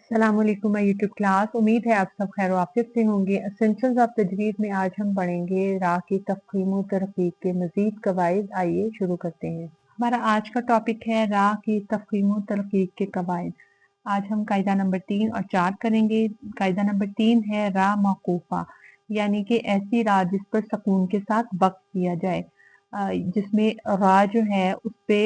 अस्सलाम वालेकुम my YouTube class. उम्मीद है आप सब खैर वाफियत से होंगे। एसेंशियल्स ऑफ तजवीज़ में आज हम पढ़ेंगे रा की तफ़ख़ीम व तरक़ीक़ के मज़ीद कवाइद। आइए शुरू करते हैं। हमारा आज का टॉपिक है रा की तफ़ख़ीम व तरक़ीक़ के कवाइद। आज हम कायदा नंबर 3 और 4 करेंगे। कायदा नंबर 3 है रा मौकूफ़ा, यानी कि ऐसी रा जिस पर सकून के साथ वक्फ किया जाए, जिसमें रा जो है उस पे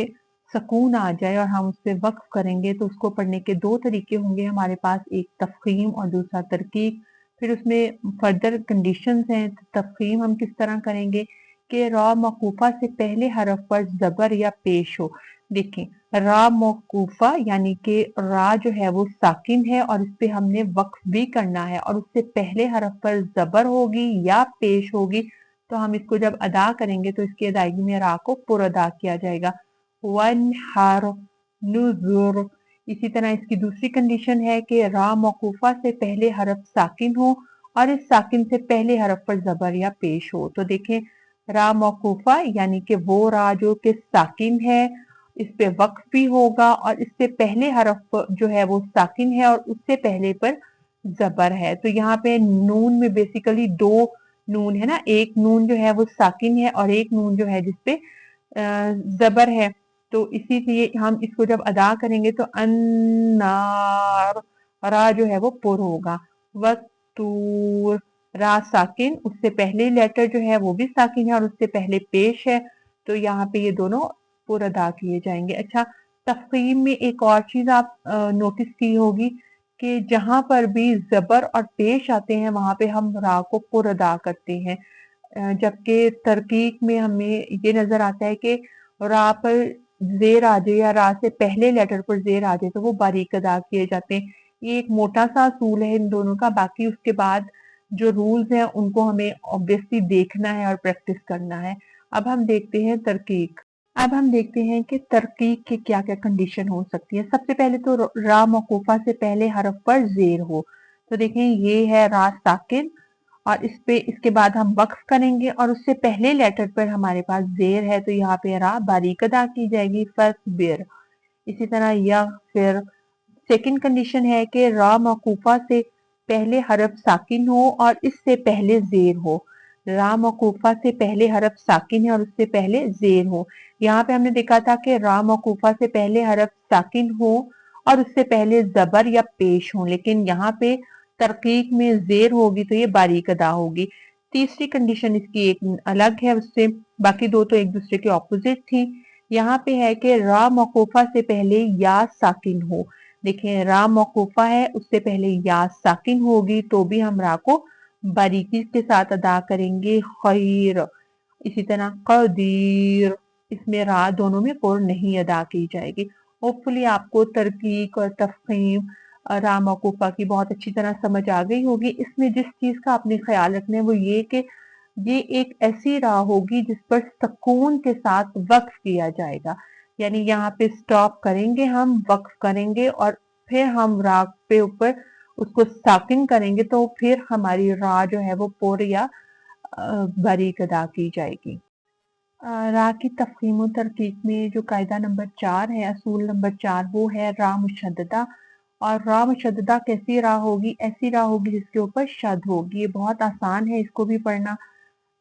सकून आ जाए और हम उस पे वक्फ करेंगे तो उसको पढ़ने के दो तरीके होंगे हमारे पास, एक तफ़ख़ीम और दूसरा तरकीक। फिर उसमें फर्दर कंडीशंस हैं। तफ़ख़ीम हम किस तरह करेंगे कि रा मौकूफ़ा से पहले हरफ पर ज़बर या पेश हो। देखें, रा मौकूफ़ा यानी कि रा जो है वो साकिन है और इस पे हमने वक्फ भी करना है और उससे पहले हरफ पर ज़बर होगी या पेश होगी, तो हम इसको जब अदा करेंगे तो इसकी अदायगी में रा को पुर अदा किया जाएगा। वनहर, नुज़ुर। इसी तरह इसकी दूसरी कंडीशन है कि रा मौकूफा से पहले हरफ साकिन हो और इस साकिन से पहले हरफ पर जबर या पेश हो। तो देखें, रा मौकूफा यानी कि वो रा जो कि साकिन है, इस पे वक्फ भी होगा और इससे पहले हरफ जो है वो साकिन है और उससे पहले पर जबर है। तो यहाँ पे नून में बेसिकली दो नून है ना, एक नून जो है वो साकिन है और एक नून जो है जिसपे जबर है। तो इसीलिए हम इसको जब अदा करेंगे तो अन्नार, रा जो है वो पुर होगा। वतूर, रा साकिन, उससे पहले लेटर जो है वो भी साकिन है और उससे पहले पेश है, तो यहाँ पे ये दोनों पुर अदा किए जाएंगे। अच्छा, तफ़ख़ीम में एक और चीज आप नोटिस की होगी कि जहां पर भी जबर और पेश आते हैं वहां पे हम रा को पुर अदा करते हैं, जबकि तरकीक में हमें ये नजर आता है कि रा पर जेर आ जाए या रा से पहले लेटर पर जेर आ जाए तो वो बारीक अदा किए जाते हैं। ये एक मोटा सा असूल है इन दोनों का। बाकी उसके बाद जो रूल्स हैं उनको हमें ऑब्वियसली देखना है और प्रैक्टिस करना है। अब हम देखते हैं तरकीक। अब हम देखते हैं कि तरकीक के क्या क्या कंडीशन हो सकती है। सबसे पहले तो रा मौकूफा से पहले हरफ पर जेर हो। तो देखें, ये है रा साकिन और इस पे इसके बाद हम वक्फ करेंगे और उससे पहले लेटर पर हमारे पास जेर है, तो यहाँ पे रा बारीक अदा की जाएगी, फस्बिर। इसी तरह या फिर सेकंड कंडीशन है कि रा मौकूफा से पहले हरफ साकिन हो और इससे पहले जेर हो। रा मौकूफा से पहले हरफ साकिन है और उससे पहले जेर हो। यहाँ पे हमने देखा था कि रा मौकूफा से पहले हरफ साकिन हो और उससे पहले जबर या पेश हो, लेकिन यहाँ पे तरकीक में जेर होगी तो ये बारीक अदा होगी। तीसरी कंडीशन इसकी एक अलग है उससे, बाकी दो तो एक दूसरे के ऑपोजिट थी। यहाँ पे है कि रा मौकूफा से पहले या साकिन हो। देखिए, रा मौकूफा है, उससे पहले या साकिन होगी तो भी हम रा को बारीकी के साथ अदा करेंगे। खैर, इसी तरह कदीर, इसमें रा दोनों में पुर नहीं अदा की जाएगी। होपफुली आपको तरकीक और तफ़ख़ीम रा मौकूफा की बहुत अच्छी तरह समझ आ गई होगी। इसमें जिस चीज का आपने ख्याल रखना है वो ये कि ये एक ऐसी रा होगी जिस पर सुकून के साथ वक्फ किया जाएगा, यानी यहाँ पे स्टॉप करेंगे, हम वक्फ करेंगे और फिर हम रा पे ऊपर उसको साकिन करेंगे तो फिर हमारी रा जो है वो पुर या बारीक अदा की जाएगी। रा की तफ़ख़ीम व तरकीक में जो कायदा नंबर 4 है, असूल नंबर 4, वो है रा मुशद्ददा। और रा मुशद्ददा कैसी रा होगी? ऐसी रा होगी जिसके ऊपर शद होगी। ये बहुत आसान है इसको भी पढ़ना।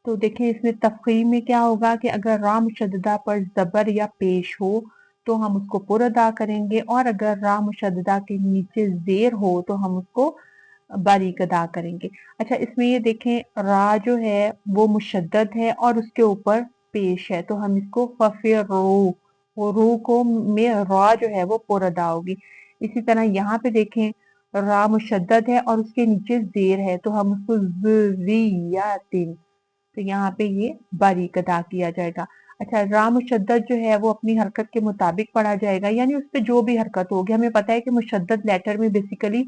तो देखिए, इसमें तफ़ख़ीम में क्या होगा कि अगर रा मुशद्ददा पर जबर या पेश हो तो हम उसको पुर अदा करेंगे और अगर रा मुशद्ददा के नीचे जेर हो तो हम उसको बारीक अदा करेंगे। अच्छा, इसमें ये देखें, रा जो है वो मुशद्दद है और उसके ऊपर पेश है, तो हम इसको फफ़िरू, वो रू को में रा जो है वो पुर अदा होगी। इसी तरह यहाँ पे देखें, रा मुशद्दद है और उसके नीचे जेर है तो हम उसको ज़ुर्रियतिन, तो यहाँ पे ये बारीक अदा किया जाएगा। अच्छा, रा मुशद्दद जो है वो अपनी हरकत के मुताबिक पढ़ा जाएगा, यानी उस पर जो भी हरकत होगी। हमें पता है कि मुशद्दद लेटर में बेसिकली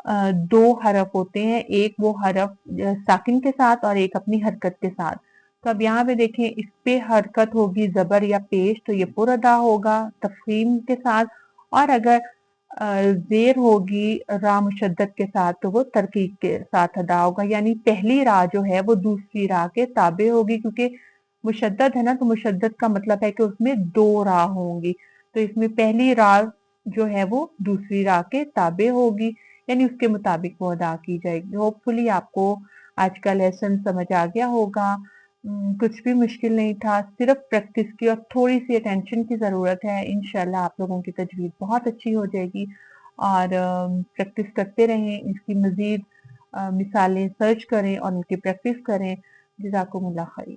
दो हरफ होते हैं, एक वो हरफ साकिन के साथ और एक अपनी हरकत के साथ। तो अब यहाँ पे देखें, इस पे हरकत होगी जबर या पेश तो ये पुर अदा होगा तफ़ख़ीम के साथ, और अगर जेर होगी रा मुशद्दद के साथ तो वो तरकीक के साथ अदा होगा, यानी पहली रा जो है वो दूसरी रा के ताबे होगी, क्योंकि मुशद्दद है ना, तो मुशद्दद का मतलब है कि उसमें दो रा होंगी, तो इसमें पहली रा जो है वो दूसरी रा के ताबे होगी। यानी उसके मुताबिक वो अदा की जाएगी। होपफुली आपको आज का लेसन समझ आ गया होगा। कुछ भी मुश्किल नहीं था, सिर्फ प्रैक्टिस की और थोड़ी-सी अटेंशन की ज़रूरत है। इंशाल्लाह आप लोगों की तजवीज़ बहुत अच्छी हो जाएगी और प्रैक्टिस करते रहें, इसकी मज़ीद मिसालें सर्च करें और उनकी प्रैक्टिस करें। जज़ाकुमुल्लाह खैर।